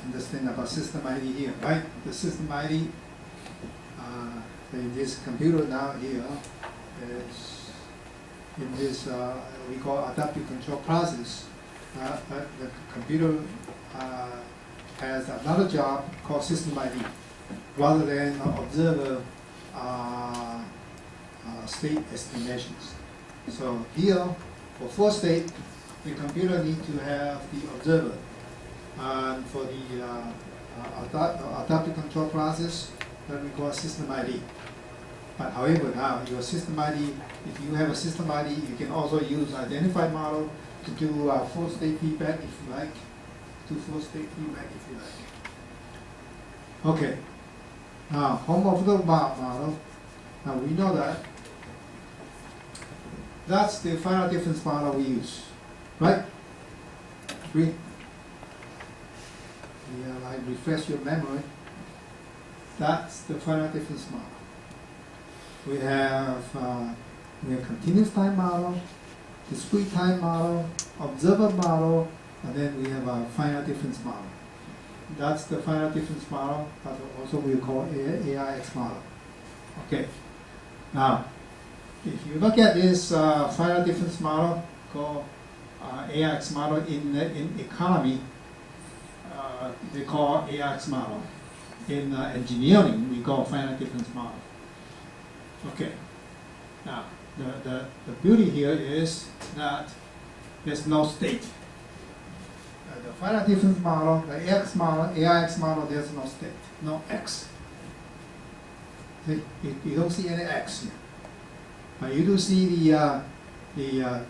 understand about system ID here, right? The system ID in this computer now here is in this we call adaptive control process. The computer has another job called system ID, rather than observer state estimations. So here, for four state, the computer needs to have the observer. And for the adaptive control process, that we call system ID. But however, now your system ID, if you have a system ID, you can also use identified model to do full state feedback if you like. Do full state feedback if you like. Okay. Now, home of the model. Now we know that that's the final difference model we use, right? Agree? Yeah, like refresh your memory. That's the final difference model. We have continuous time model, discrete time model, observer model, and then we have a final difference model. That's the final difference model, but also we call AIX model. Okay. Now, if you look at this final difference model called AIX model in economy, they call AIX model. In engineering, we call final difference model. Okay. Now, the beauty here is that there's no state. The final difference model, the AIX model, there's no state, no X. See, you don't see any X here. But you do see the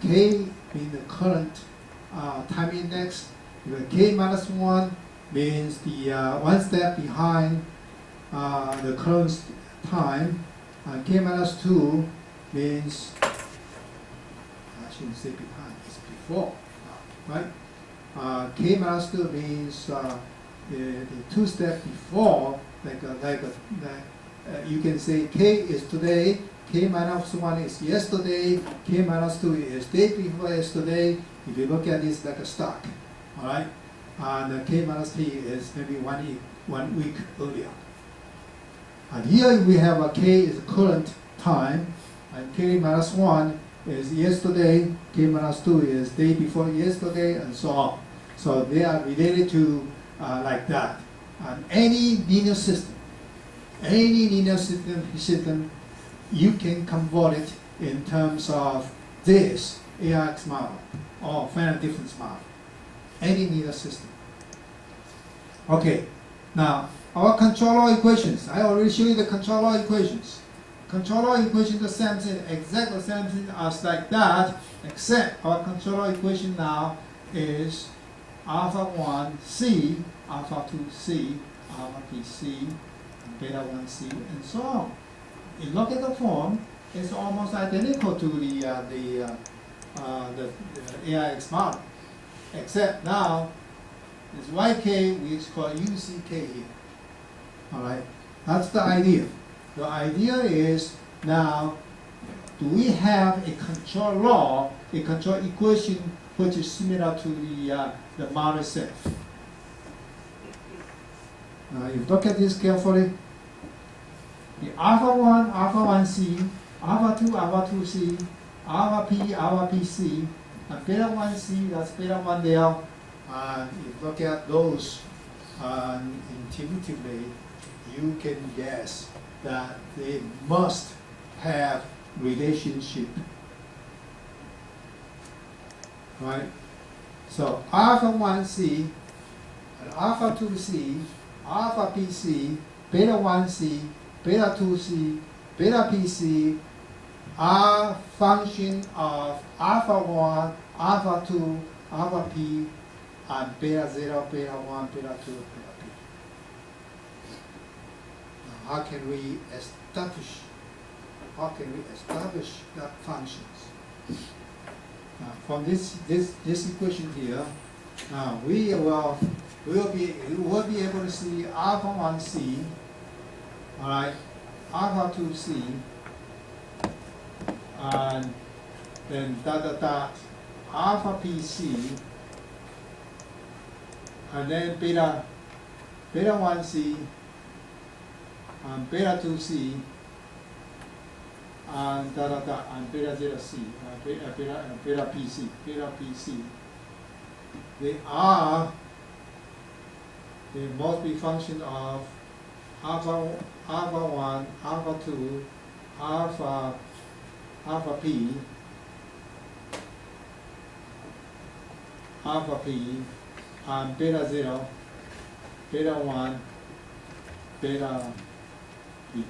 K being the current time index. The K minus 1 means the one step behind the current time. K minus 2 means, I shouldn't say behind, it's before, right? K minus 2 means the two steps before, you can say K is today, K minus 1 is yesterday, K minus 2 is day before yesterday. If you look at this like a stock, all right? And K minus 3 is maybe 1 week earlier. And here we have a K is current time, and K minus 1 is yesterday, K minus 2 is day before yesterday, and so on. So they are related to like that. And any linear system, you can convert it in terms of this AIX model or final difference model. Any linear system. Okay, now our controller equations. I already showed you the controller equations. Controller equation the same thing, exactly the same thing as like that, except our controller equation now is alpha 1 C, alpha 2 C, alpha p C, beta 1 C, and so on. You look at the form, it's almost identical to the AIX model, except now it's YK, which is called UCK here. All right, that's the idea. The idea is now, do we have a control law, a control equation which is similar to the model itself? Now, you look at this carefully. The alpha 1 C, alpha 2 C, alpha P C, and beta 1 C, that's beta 1 there. And if you look at those intuitively, you can guess that they must have relationship. Right? So alpha 1 C, and alpha 2 C, alpha P C, beta 1 C, beta 2 C, beta P C are function of alpha 1, alpha 2, alpha P, and beta 0, beta 1, beta 2, beta P. Now, how can we establish that functions? Now, from this equation here, now we will be able to see alpha 1 C, all right, alpha 2 C, and then alpha P C, and then beta beta 1c, and beta 2c, and and beta 0c, beta pc. They must be function of alpha 1, alpha 2, alpha p, and beta 0, beta 1, beta p.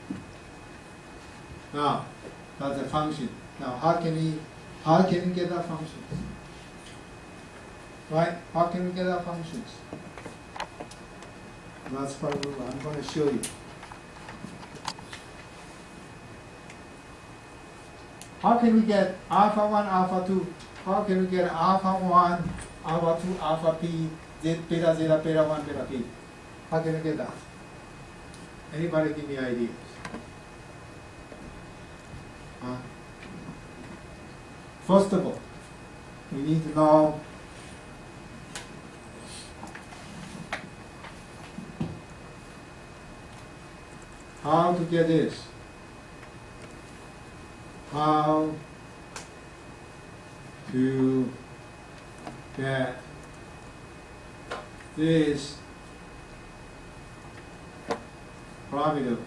Now, that's a function. Now, how can we get that function? Right? How can we get our functions? That's probably what I'm going to show you. How can we get alpha 1, alpha 2? How can we get alpha 1, alpha 2, alpha p, beta 0, beta 1, beta p? How can we get that? Anybody give me ideas? First of all, we need to know how to get this. How to get these parameters.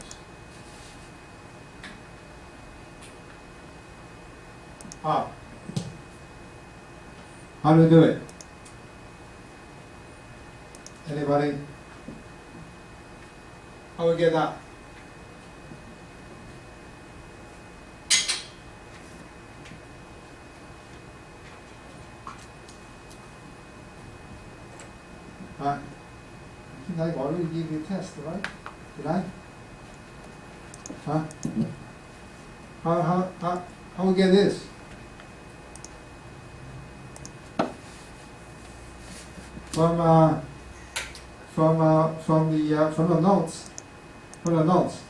How do we do it? Anybody? How do we get that? I think I already gave you a test, right? Did I? How we get this? From the notes,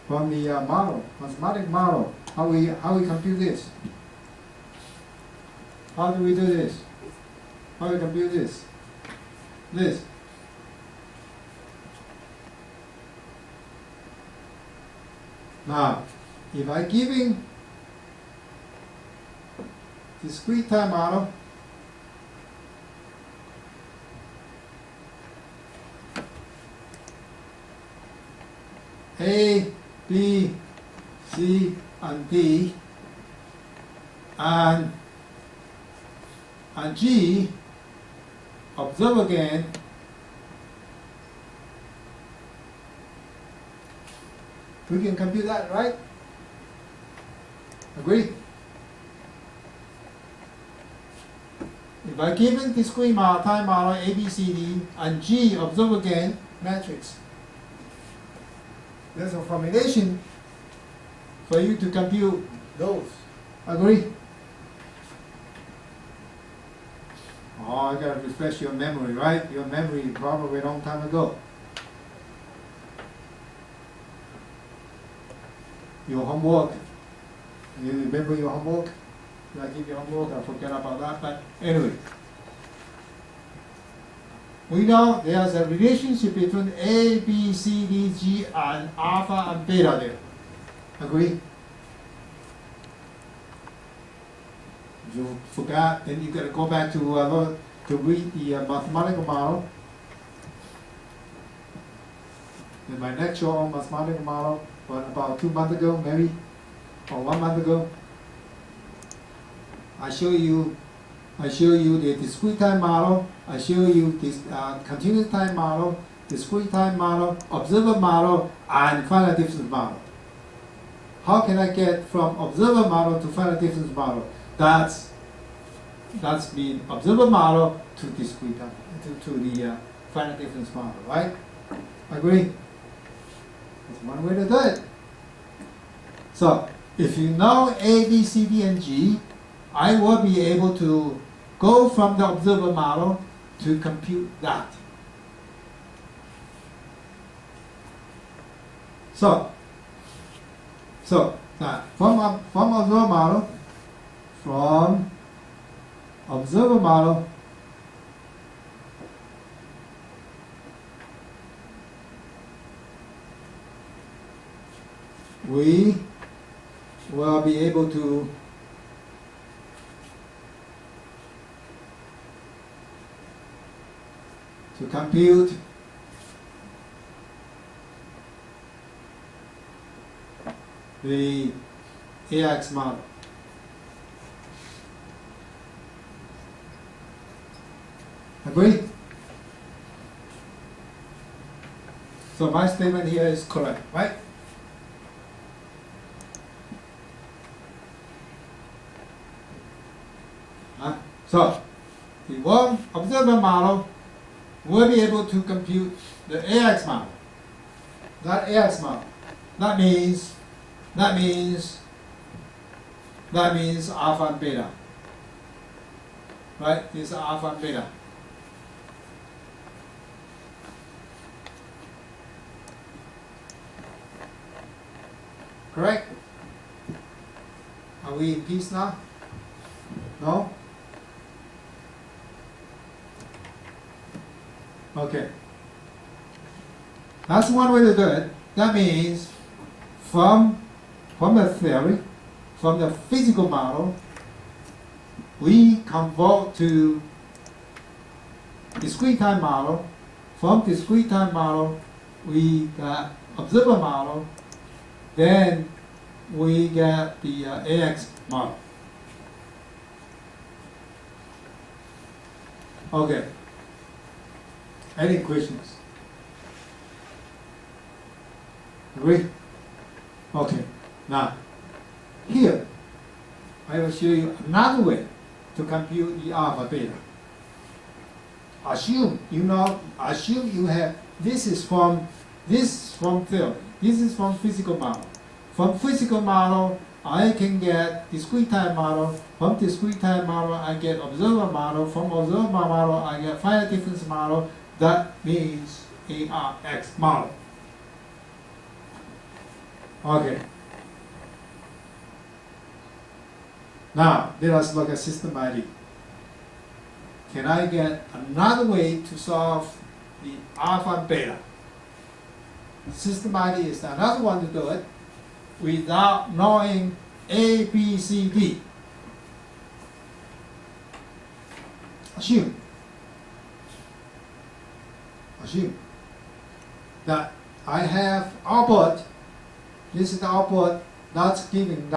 from the model, mathematical model. How we compute this? How do we do this? How do we compute this? This. Now, if I giving discrete time model, A, B, C, and D, and G, observe again, we can compute that, right? Agree? If I given discrete time model A, B, C, D, and G, observe again, matrix, there's a formulation for you to compute those. Agree? Oh, I gotta refresh your memory, right? Your memory probably a long time ago. Your homework. You remember your homework? Did I give you homework? I forget about that, but anyway. We know there's a relationship between A, B, C, D, G, and alpha and beta there. Agree? If you forgot, then you gotta go back to read the mathematical model. In my lecture on mathematical model, about 2 months ago, maybe, or 1 month ago, I show you the discrete time model. I show you this continuous time model, discrete time model, observer model, and finite difference model. How can I get from observer model to finite difference model? That's the observer model to discrete time, to the finite difference model, right? Agree? That's one way to do it. So if you know A, B, C, D, and G, I will be able to go from the observer model to compute that. So from observer model, we will be able to compute the AX model. Agree? So my statement here is correct, right? So the one observer model will be able to compute the AX model. That AX model. That means alpha and beta. Right? These are alpha and beta. Correct? Are we in peace now? No? Okay. That's one way to do it. That means from the theory, from the physical model, we convert to discrete time model. From discrete time model, we got observer model. Then we get the AX model. Okay. Any questions? Agree? Okay. Now, here, I will show you another way to compute the alpha beta. Assume you have, this is from theory. This is from physical model. From physical model, I can get discrete time model. From discrete time model, I get observer model. From observer model, I get finite difference model. That means ARX model. Okay. Now, let us look at system ID. Can I get another way to solve the alpha and beta? System ID is another one to do it without knowing A, B, C, D. Assume that I have output. This is the output that's giving